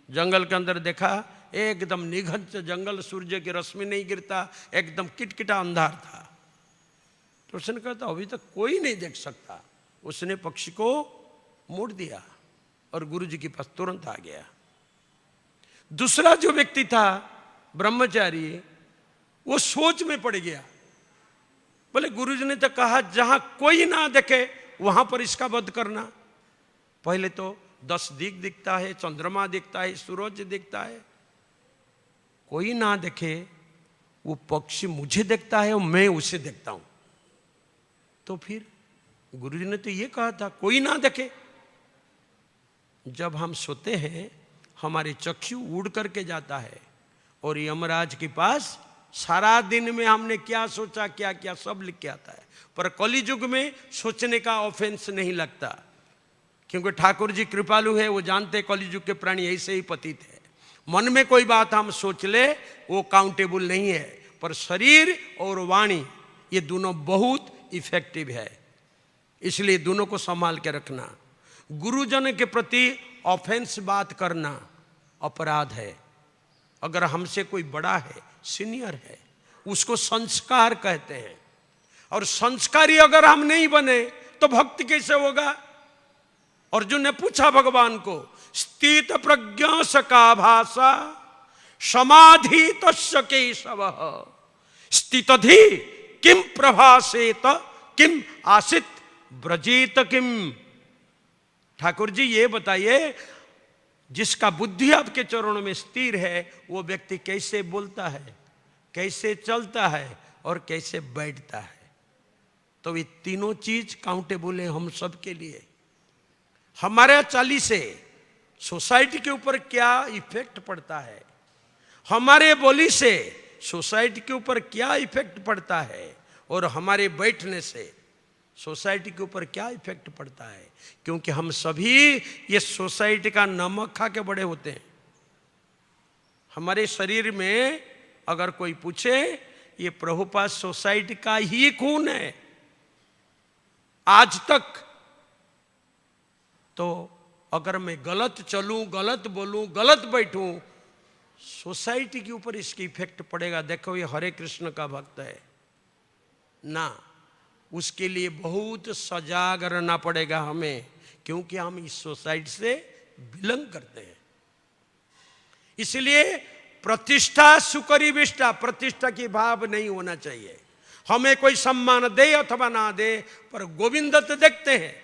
जंगल के अंदर देखा एकदम निघंट जंगल, सूर्य की रश्मि नहीं गिरता, एकदम किटकिटा अंधार था। तो उसने कहा था अभी तक कोई नहीं देख सकता। उसने पक्षी को मोड़ दिया और गुरु जी के पास तुरंत आ गया। दूसरा जो व्यक्ति था ब्रह्मचारी, वो सोच में पड़ गया। बोले गुरु जी ने तो कहा जहां कोई ना देखे वहां पर इसका वध करना। पहले तो 10 दिक दिखता है, चंद्रमा दिखता है, सूरज दिखता है, कोई ना देखे, वो पक्षी मुझे देखता है और मैं उसे देखता हूं। तो फिर गुरु जी ने तो ये कहा था कोई ना देखे। जब हम सोते हैं हमारे चक्षु उड़ करके जाता है और यमराज के पास सारा दिन में हमने क्या सोचा क्या क्या सब लिख के आता है। पर कली युग में सोचने का ऑफेंस नहीं लगता, क्योंकि ठाकुर जी कृपालु है, वो जानते कली युग के प्राणी ऐसे ही पतित है। मन में कोई बात हम सोच ले वो काउंटेबल नहीं है, पर शरीर और वाणी ये दोनों बहुत इफेक्टिव है, इसलिए दोनों को संभाल के रखना। गुरुजन के प्रति ऑफेंस बात करना अपराध है। अगर हमसे कोई बड़ा है, सीनियर है, उसको संस्कार कहते हैं, और संस्कारी अगर हम नहीं बने तो भक्ति कैसे होगा? अर्जुन ने पूछा भगवान को, स्थित प्रज्ञा सका भाषा समाधि तस्य केशव स्थितधि किम प्रभासेत किम आसित ब्रजेत किम। ठाकुर जी ये बताइए, जिसका बुद्धि आपके चरणों में स्थिर है वो व्यक्ति कैसे बोलता है, कैसे चलता है और कैसे बैठता है। तो ये तीनों चीज काउंटेबल है हम सब के लिए। हमारे चाली से सोसाइटी के ऊपर क्या इफेक्ट पड़ता है, हमारे बोली से सोसाइटी के ऊपर क्या इफेक्ट पड़ता है, और हमारे बैठने से सोसाइटी के ऊपर क्या इफेक्ट पड़ता है। क्योंकि हम सभी ये सोसाइटी का नमक खा के बड़े होते हैं। हमारे शरीर में अगर कोई पूछे ये प्रभुपाद सोसाइटी का ही खून है आज तक, तो अगर मैं गलत चलूं, गलत बोलूं, गलत बैठूं, सोसाइटी के ऊपर इसकी इफेक्ट पड़ेगा। देखो ये हरे कृष्ण का भक्त है, ना, उसके लिए बहुत सजाग रहना पड़ेगा हमें, क्योंकि हम इस सोसाइटी से बिलोंग करते हैं। इसलिए प्रतिष्ठा सुकरी विष्ठा, प्रतिष्ठा की भाव नहीं होना चाहिए। हमें कोई सम्मान दे अथवा ना दे, पर गोविंद तो देखते हैं,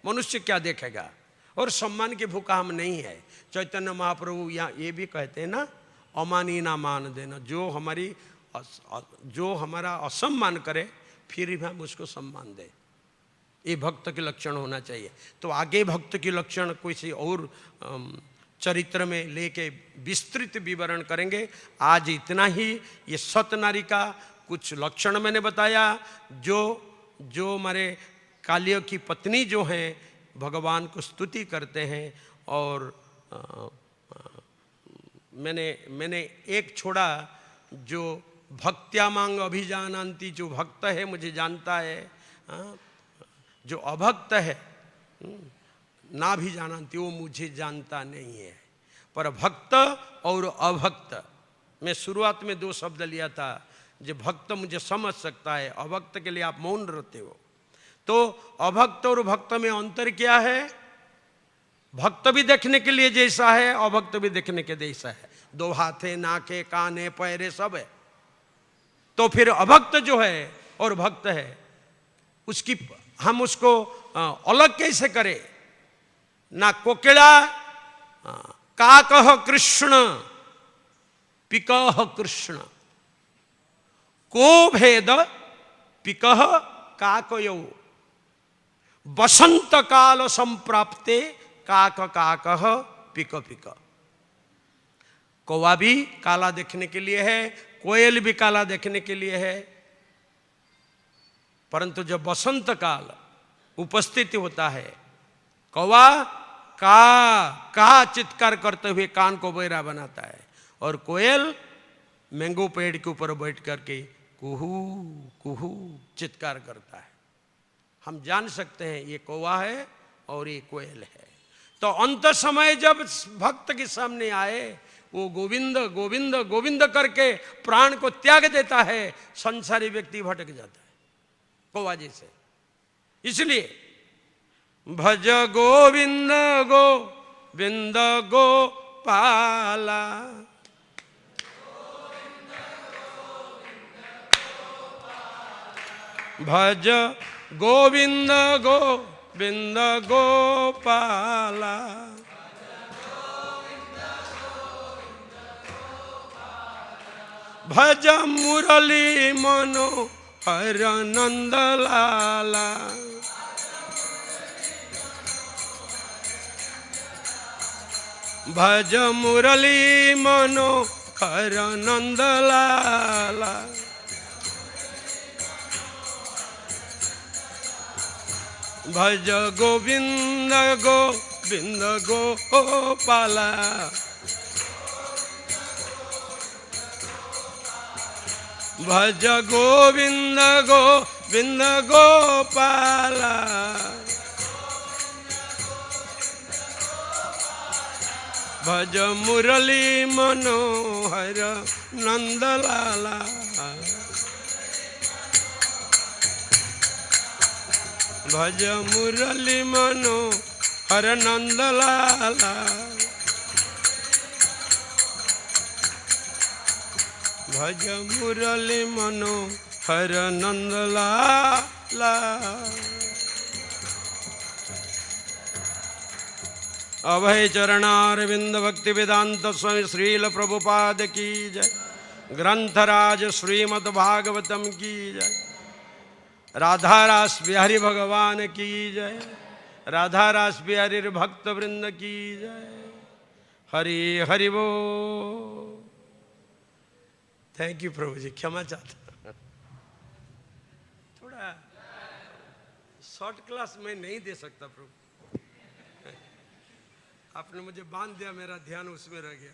मनुष्य क्या देखेगा। और सम्मान की भूखा हम नहीं है। चैतन्य महाप्रभु यहाँ ये भी कहते हैं ना, अमानी ना मान देना। जो हमारा असम्मान करे फिर भी हम उसको सम्मान दें, ये भक्त के लक्षण होना चाहिए। तो आगे भक्त के लक्षण किसी और चरित्र में लेके विस्तृत विवरण करेंगे। आज इतना ही। ये सतनारी का कुछ लक्षण मैंने बताया। जो हमारे कालिय की पत्नी जो हैं भगवान को स्तुति करते हैं। और मैंने एक छोड़ा, जो भक्त्या मांग अभिजानंती, जो भक्त है मुझे जानता है, जो अभक्त है ना भी जानती, वो मुझे जानता नहीं है। पर भक्त और अभक्त, मैं शुरुआत में 2 शब्द लिया था। जो भक्त मुझे समझ सकता है, अभक्त के लिए आप मौन रहते हो। तो अभक्त और भक्त में अंतर क्या है? भक्त भी देखने के लिए जैसा है, अभक्त भी देखने के जैसा है। 2 हाथे, नाके, काने, पैरे सब है। तो फिर अभक्त जो है और भक्त है, उसकी हम उसको अलग कैसे करें? ना कोकिला काकह कृष्ण पिकह कृष्ण, को भेद पिकह काकयो, बसंत काल संप्राप्ते काक काकह पिक पिक। कौवा भी काला देखने के लिए है, कोयल भी काला देखने के लिए है, परंतु जब बसंत काल उपस्थिति होता है, कौवा का चित्कार करते हुए कान को बहरा बनाता है, और कोयल मैंगो पेड़ के ऊपर बैठ करके कुहू कुहू चित्कार करता है। हम जान सकते हैं ये कौवा है और ये कोयल है। तो अंत समय जब भक्त के सामने आए, वो गोविंद गोविंद गोविंद करके प्राण को त्याग देता है, संसारी व्यक्ति भटक जाता है कौवा जैसे। इसलिए भज गोविंद गोविंद गोपाला, भज गोविंद गोविंद गोपाला, भज मुरली मनोहर नंद लाला, भज मुरली मनोहर नंद लाला, भज गोविंद गोविंद गोपाला, भज गोविंद गोविंद गोपाला, भज मुरली मनोहर नंद लाला, भज मुरली मनोहर नंद लाला, भज मुरली मनोहर नंद लाला। अभय चरणारविंद भक्ति वेदांत स्वामी श्रील प्रभुपाद की जय। ग्रंथराज श्रीमद् भागवतम की जय। राधा रास बिहारी भगवान की जय। राधा रास बिहारी भक्त वृंद की जय। हरि हरि वो। थैंक यू प्रभु जी, क्षमा चाहता। थोड़ा शॉर्ट क्लास में नहीं दे सकता प्रभु, आपने मुझे बांध दिया, मेरा ध्यान उसमें रह गया।